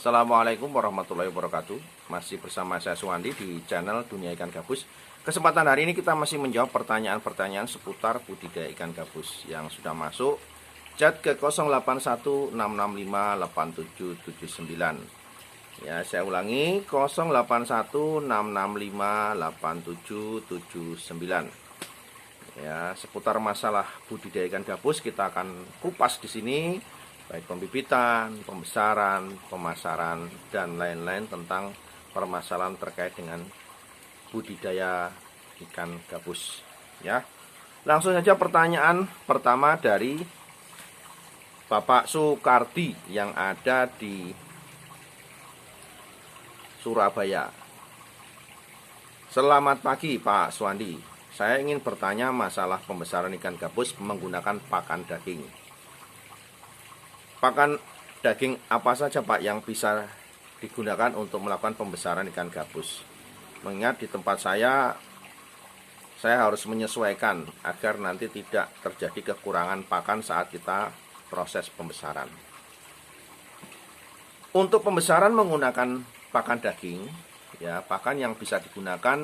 Assalamualaikum warahmatullahi wabarakatuh. Masih bersama saya Suwandi di channel Dunia Ikan Gabus. Kesempatan hari ini kita masih menjawab pertanyaan-pertanyaan seputar budidaya ikan gabus yang sudah masuk. Chat ke 0816658779. Ya, saya ulangi 0816658779. Ya, seputar masalah budidaya ikan gabus kita akan kupas di sini, baik pembibitan, pembesaran, pemasaran, dan lain-lain tentang permasalahan terkait dengan budidaya ikan gabus. Ya, langsung saja pertanyaan pertama dari Bapak Sukardi yang ada di Surabaya. Selamat pagi Pak Suwandi. Saya ingin bertanya masalah pembesaran ikan gabus menggunakan pakan daging. Pakan daging apa saja Pak yang bisa digunakan untuk melakukan pembesaran ikan gabus? Mengingat di tempat saya harus menyesuaikan agar nanti tidak terjadi kekurangan pakan saat kita proses pembesaran. Untuk pembesaran menggunakan pakan daging, ya pakan yang bisa digunakan,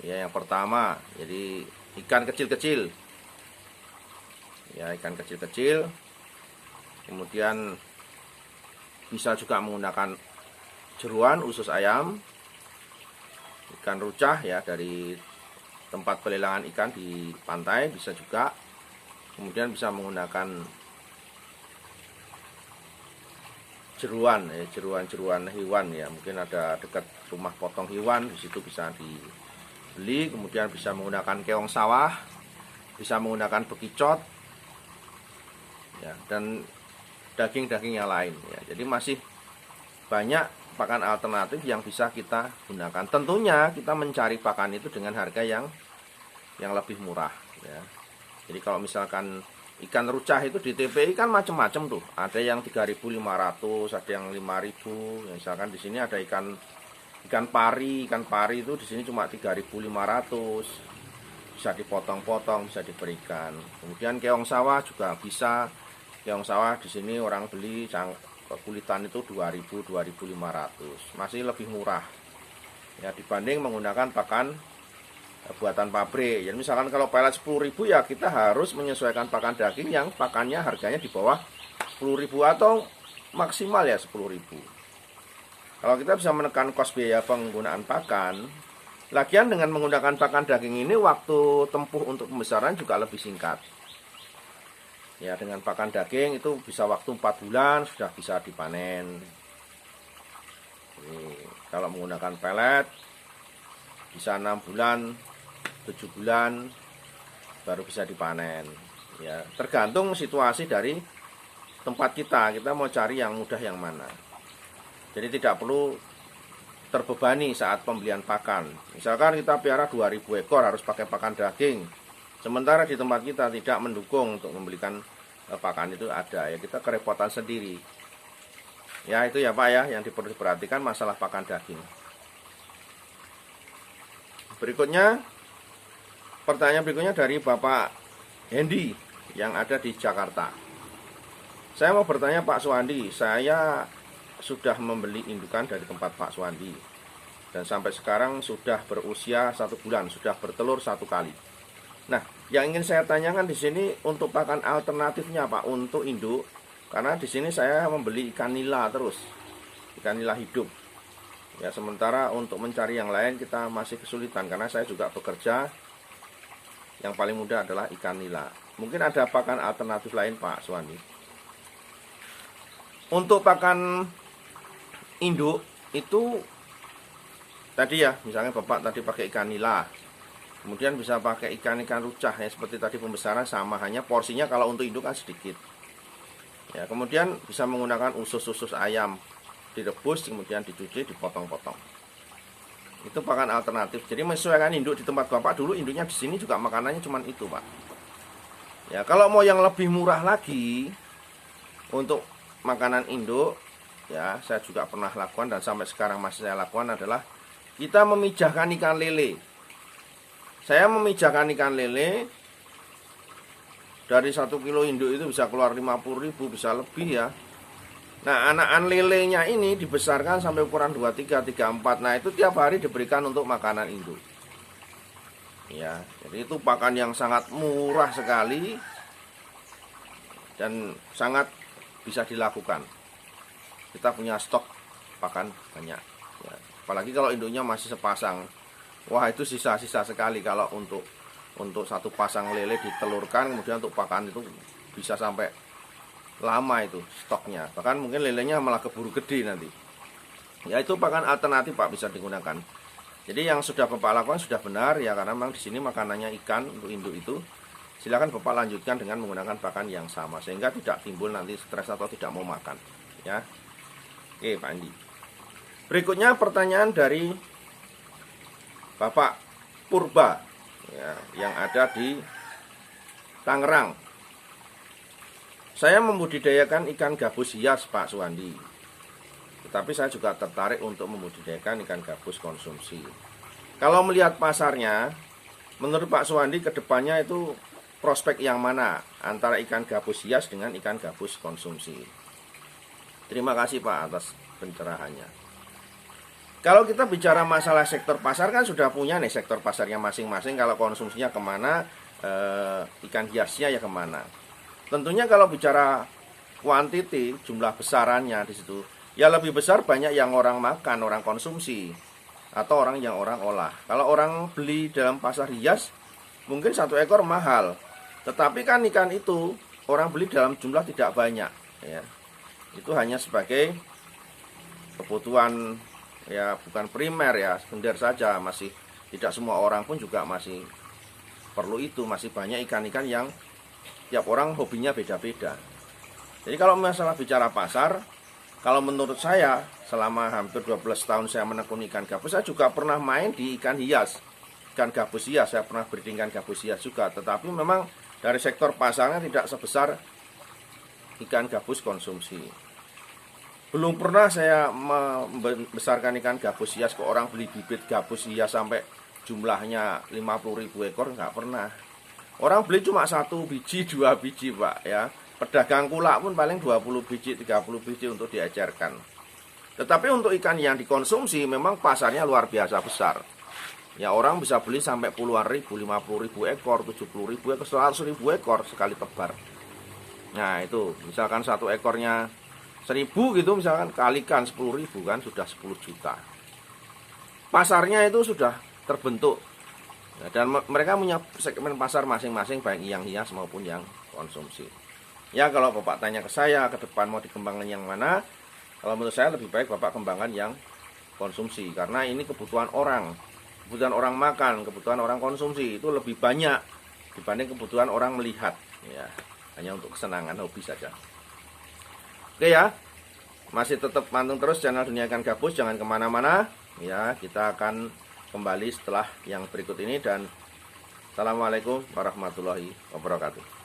ya yang pertama, jadi ikan kecil-kecil, ya ikan kecil-kecil. Kemudian bisa juga menggunakan jeruan usus ayam, ikan rucah ya dari tempat pelelangan ikan di pantai bisa juga. Kemudian bisa menggunakan jeruan ya, jeruan hewan ya, mungkin ada dekat rumah potong hewan, di situ bisa dibeli. Kemudian bisa menggunakan keong sawah, bisa menggunakan bekicot ya, dan daging-daging yang lain ya. Jadi masih banyak pakan alternatif yang bisa kita gunakan. Tentunya kita mencari pakan itu dengan harga yang lebih murah ya. Jadi kalau misalkan ikan rucah itu di TPI kan macam-macam tuh. Ada yang 3.500, ada yang 5.000. Ya, misalkan di sini ada ikan pari. Ikan pari itu di sini cuma 3.500. Bisa dipotong-potong, bisa diberikan. Kemudian keong sawah juga bisa. Keong sawah di sini orang beli kulitan itu 2.000, 2.500. Masih lebih murah ya dibanding menggunakan pakan buatan pabrik. Jadi misalkan kalau pelet 10.000 ya kita harus menyesuaikan pakan daging yang pakannya harganya di bawah 10.000 atau maksimal ya 10.000. Kalau kita bisa menekan kos biaya penggunaan pakan, lagian dengan menggunakan pakan daging ini waktu tempuh untuk pembesaran juga lebih singkat. Ya, dengan pakan daging itu bisa waktu 4 bulan sudah bisa dipanen. Jadi, kalau menggunakan pelet bisa 6 bulan, 7 bulan baru bisa dipanen. Ya, tergantung situasi dari tempat kita mau cari yang mudah yang mana. Jadi tidak perlu terbebani saat pembelian pakan. Misalkan kita piara 2.000 ekor harus pakai pakan daging. Sementara di tempat kita tidak mendukung untuk membelikan pakan itu ada, ya kita kerepotan sendiri. Ya itu ya Pak ya yang perlu diperhatikan masalah pakan daging. Berikutnya, pertanyaan berikutnya dari Bapak Hendy yang ada di Jakarta. Saya mau bertanya Pak Suwandi, saya sudah membeli indukan dari tempat Pak Suwandi dan sampai sekarang sudah berusia 1 bulan, sudah bertelur 1 kali. Nah, yang ingin saya tanyakan di sini untuk pakan alternatifnya Pak untuk induk, karena di sini saya membeli ikan nila terus, ikan nila hidup. Ya, sementara untuk mencari yang lain kita masih kesulitan karena saya juga bekerja. Yang paling mudah adalah ikan nila. Mungkin ada pakan alternatif lain Pak Suwandi. Untuk pakan induk itu tadi ya, misalnya Bapak tadi pakai ikan nila. Kemudian bisa pakai ikan-ikan rucah ya, seperti tadi pembesaran sama, hanya porsinya kalau untuk induk kan sedikit. Ya, kemudian bisa menggunakan usus-usus ayam direbus, kemudian dicuci, dipotong-potong. Itu pakan alternatif. Jadi menyesuaikan induk di tempat Bapak dulu, induknya di sini juga makanannya cuma itu, Pak. Ya, kalau mau yang lebih murah lagi untuk makanan induk, ya saya juga pernah lakukan dan sampai sekarang masih saya lakukan adalah kita memijahkan ikan lele. Saya memijahkan ikan lele dari 1 kilo induk itu bisa keluar 50.000, bisa lebih ya. Nah, anakan lelenya ini dibesarkan sampai ukuran 23, 34. Nah, itu tiap hari diberikan untuk makanan induk. Ya, jadi itu pakan yang sangat murah sekali dan sangat bisa dilakukan. Kita punya stok pakan banyak. Ya, apalagi kalau induknya masih sepasang. Wah, itu sisa-sisa sekali kalau untuk satu pasang lele ditelurkan, kemudian untuk pakan itu bisa sampai lama itu stoknya, bahkan mungkin lelenya malah keburu gede nanti. Ya, itu pakan alternatif Pak, bisa digunakan. Jadi yang sudah Bapak lakukan sudah benar ya, karena memang di sini makanannya ikan untuk induk itu. Silakan Bapak lanjutkan dengan menggunakan pakan yang sama sehingga tidak timbul nanti stres atau tidak mau makan ya. Oke Pak Andi. Berikutnya pertanyaan dari Bapak Purba ya, yang ada di Tangerang. Saya membudidayakan ikan gabus hias Pak Suwandi, tetapi saya juga tertarik untuk membudidayakan ikan gabus konsumsi. Kalau melihat pasarnya, menurut Pak Suwandi kedepannya itu prospek yang mana antara ikan gabus hias dengan ikan gabus konsumsi? Terima kasih Pak atas pencerahannya. Kalau kita bicara masalah sektor pasar kan sudah punya nih sektor pasarnya masing-masing. Kalau konsumsinya kemana, ikan hiasnya ya kemana. Tentunya kalau bicara kuantiti, jumlah besarannya di situ, ya lebih besar banyak yang orang makan, orang konsumsi, atau orang yang orang olah. Kalau orang beli dalam pasar hias, mungkin satu ekor mahal. Tetapi kan ikan itu orang beli dalam jumlah tidak banyak. Ya. Itu hanya sebagai kebutuhan, ya bukan primer ya, sekunder saja. Masih tidak semua orang pun juga masih perlu itu. Masih banyak ikan-ikan yang tiap orang hobinya beda-beda. Jadi kalau masalah bicara pasar, kalau menurut saya selama hampir 12 tahun saya menekuni ikan gabus, saya juga pernah main di ikan hias. Ikan gabus hias, saya pernah breeding ikan gabus hias juga. Tetapi memang dari sektor pasarnya tidak sebesar ikan gabus konsumsi. Belum pernah saya membesarkan ikan gabus hias ke orang beli bibit gabus hias sampai jumlahnya 50.000 ekor, nggak pernah. Orang beli cuma 1 biji, 2 biji Pak ya. Pedagang kulak pun paling 20 biji, 30 biji untuk diecerkan. Tetapi untuk ikan yang dikonsumsi memang pasarnya luar biasa besar. Ya orang bisa beli sampai puluhan ribu, 50.000 ekor, 70.000 ekor, 100.000 ekor sekali tebar. Nah itu misalkan satu ekornya 1.000 gitu, misalkan kalikan 10.000 kan sudah 10 juta. Pasarnya itu sudah terbentuk. Dan mereka punya segmen pasar masing-masing, baik yang hias maupun yang konsumsi. Ya kalau Bapak tanya ke saya ke depan mau dikembangkan yang mana, kalau menurut saya lebih baik Bapak kembangkan yang konsumsi. Karena ini kebutuhan orang makan, kebutuhan orang konsumsi itu lebih banyak dibanding kebutuhan orang melihat. Ya, hanya untuk kesenangan, hobi saja. Oke ya, masih tetap panteng terus channel Dunia Ikan Gabus, jangan kemana-mana. Ya, kita akan kembali setelah yang berikut ini dan assalamualaikum warahmatullahi wabarakatuh.